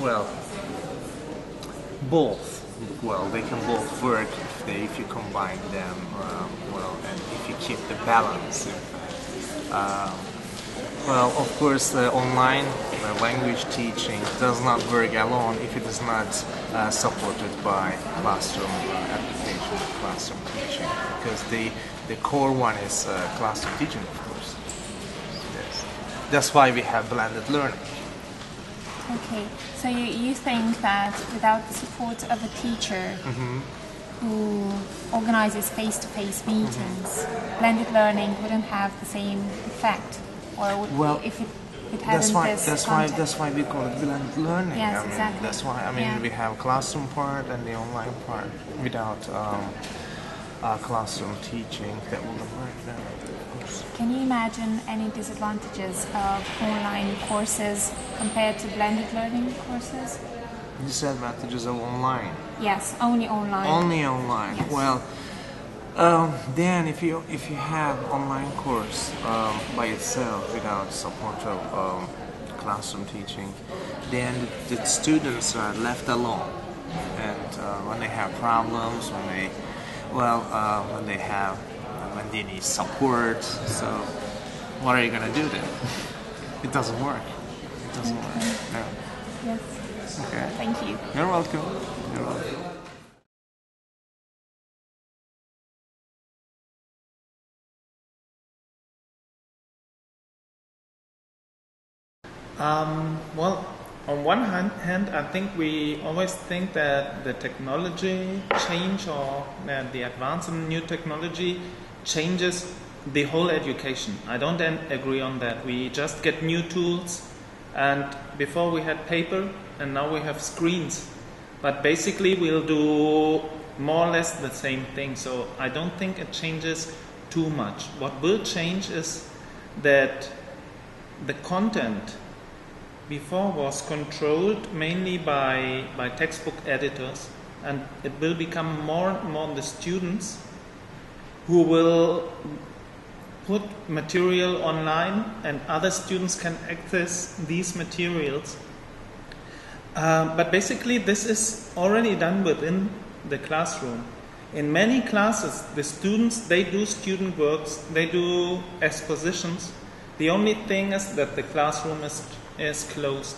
Well, both. Well, they can both work if you combine them well, and if you keep the balance. Well, of course, online language teaching does not work alone if it is not supported by classroom application, classroom teaching, because the core one is classroom teaching, of course. Yes. That's why we have blended learning. Okay, so you think that without the support of a teacher who organizes face-to-face meetings, blended learning wouldn't have the same effect, or would, if it hadn't that's why we call it blended learning. Yes, exactly. That's why we have classroom part and the online part. Without classroom teaching, that wouldn't work then, of course. Can you imagine any disadvantages of online courses compared to blended learning courses? Disadvantages of online? Yes, only online. Only online. Yes. Well, then if you have online course by itself without support of classroom teaching, then the students are left alone, and when they have problems, when they need support, so what are you gonna do then? It doesn't work. It doesn't work. No. Yes. Okay. Thank you. You're welcome. You're welcome. Well, on one hand, I think we always think that the technology change or that the advance in new technology changes the whole education. I don't agree on that. We just get new tools, and before we had paper and now we have screens. But basically we'll do more or less the same thing. So I don't think it changes too much. What will change is that the content before was controlled mainly by textbook editors, and it will become more and more the students who will put material online and other students can access these materials. But basically this is already done within the classroom. In many classes, the students, they do student works, they do expositions. The only thing is that the classroom is closed.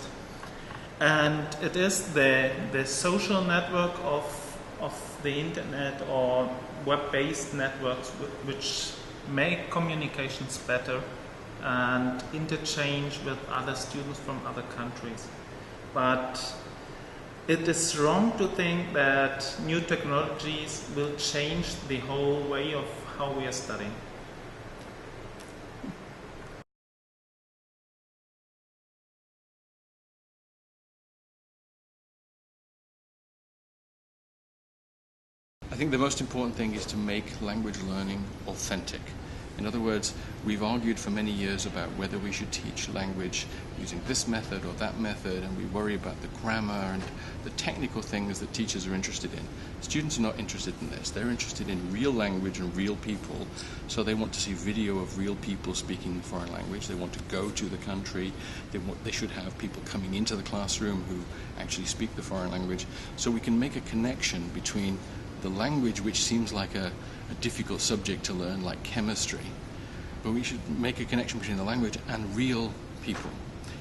And it is the social network of the internet or web-based networks which make communications better and interchange with other students from other countries. But it is wrong to think that new technologies will change the whole way of how we are studying. I think the most important thing is to make language learning authentic. In other words, we've argued for many years about whether we should teach language using this method or that method, and we worry about the grammar and the technical things that teachers are interested in. Students are not interested in this. They're interested in real language and real people, so they want to see video of real people speaking the foreign language. They want to go to the country. They should have people coming into the classroom who actually speak the foreign language, so we can make a connection between the language, which seems like a difficult subject to learn, like chemistry, but we should make a connection between the language and real people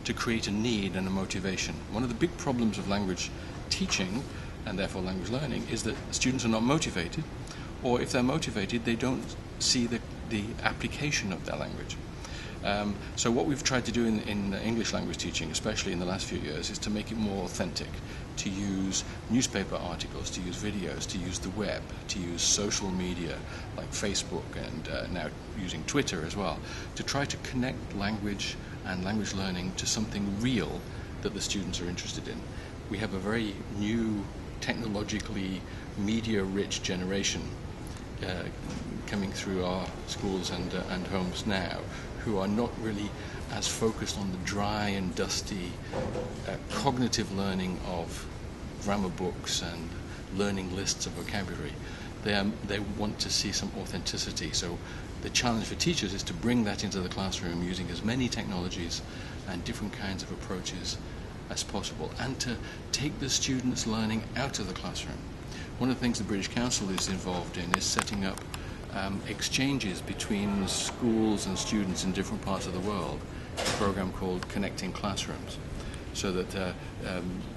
to create a need and a motivation. One of the big problems of language teaching, and therefore language learning, is that students are not motivated, or if they're motivated, they don't see the application of their language. So what we've tried to do in English language teaching, especially in the last few years, is to make it more authentic, to use newspaper articles, to use videos, to use the web, to use social media like Facebook, and now using Twitter as well, to try to connect language and language learning to something real that the students are interested in. We have a very new, technologically media-rich generation coming through our schools and homes now, who are not really as focused on the dry and dusty cognitive learning of grammar books and learning lists of vocabulary. They want to see some authenticity. So the challenge for teachers is to bring that into the classroom using as many technologies and different kinds of approaches as possible, and to take the students' learning out of the classroom. One of the things the British Council is involved in is setting up exchanges between schools and students in different parts of the world, a program called Connecting Classrooms, so that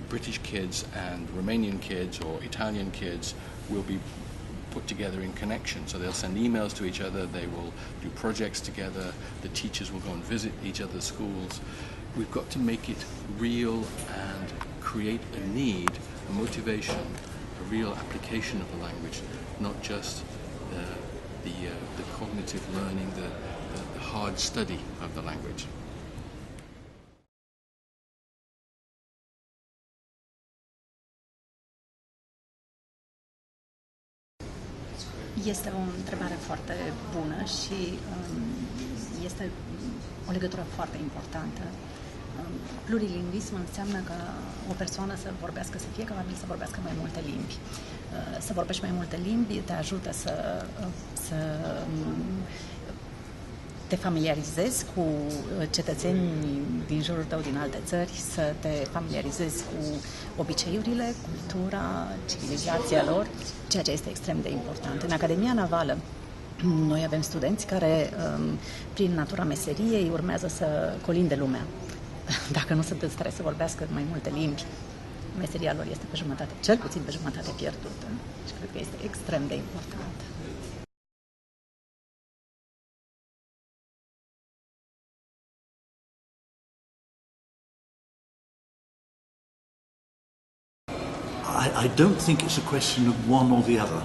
British kids and Romanian kids or Italian kids will be put together in connection. So they'll send emails to each other, they will do projects together, the teachers will go and visit each other's schools. We've got to make it real and create a need, a motivation, a real application of the language, not just the cognitive learning, the hard study of the language. Este o întrebare foarte bună și este o legătură foarte importantă. Plurilingvism înseamnă că o persoană să vorbească, să fie capabil să vorbească mai multe limbi. Să vorbești mai multe limbi te ajută să te familiarizezi cu cetățeni din jurul tău din alte țări, să te familiarizezi cu obiceiurile, cultura, civilizația lor, ceea ce este extrem de important. În Academia Navală noi avem studenți care, prin natura meseriei, urmează să colinde lumea. Dacă nu sunt în stare să vorbească mai multe limbi, meseria lor este pe jumătate, cel puțin pe jumătate pierdută. Și cred că este extrem de important. I don't think it's a question of one or the other.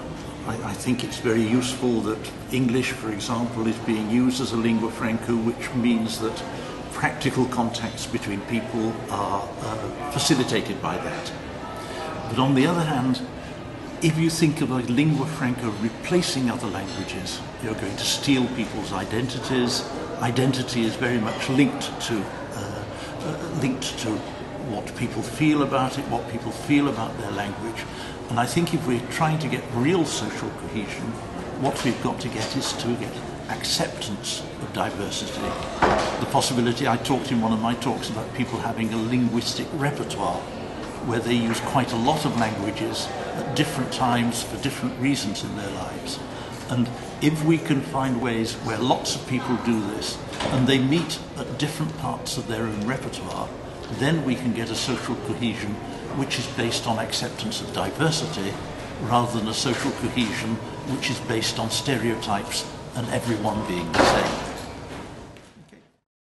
I think it's very useful that English, for example, is being used as a lingua franca, which means that practical contacts between people are facilitated by that. But on the other hand, if you think of a lingua franca replacing other languages, you're going to steal people's identities. Identity is very much linked to what people feel about it, what people feel about their language. And I think if we're trying to get real social cohesion, what we've got to get is to get acceptance of diversity. The possibility, I talked in one of my talks about people having a linguistic repertoire where they use quite a lot of languages at different times for different reasons in their lives. And if we can find ways where lots of people do this and they meet at different parts of their own repertoire, then we can get a social cohesion which is based on acceptance of diversity rather than a social cohesion which is based on stereotypes and everyone being the same.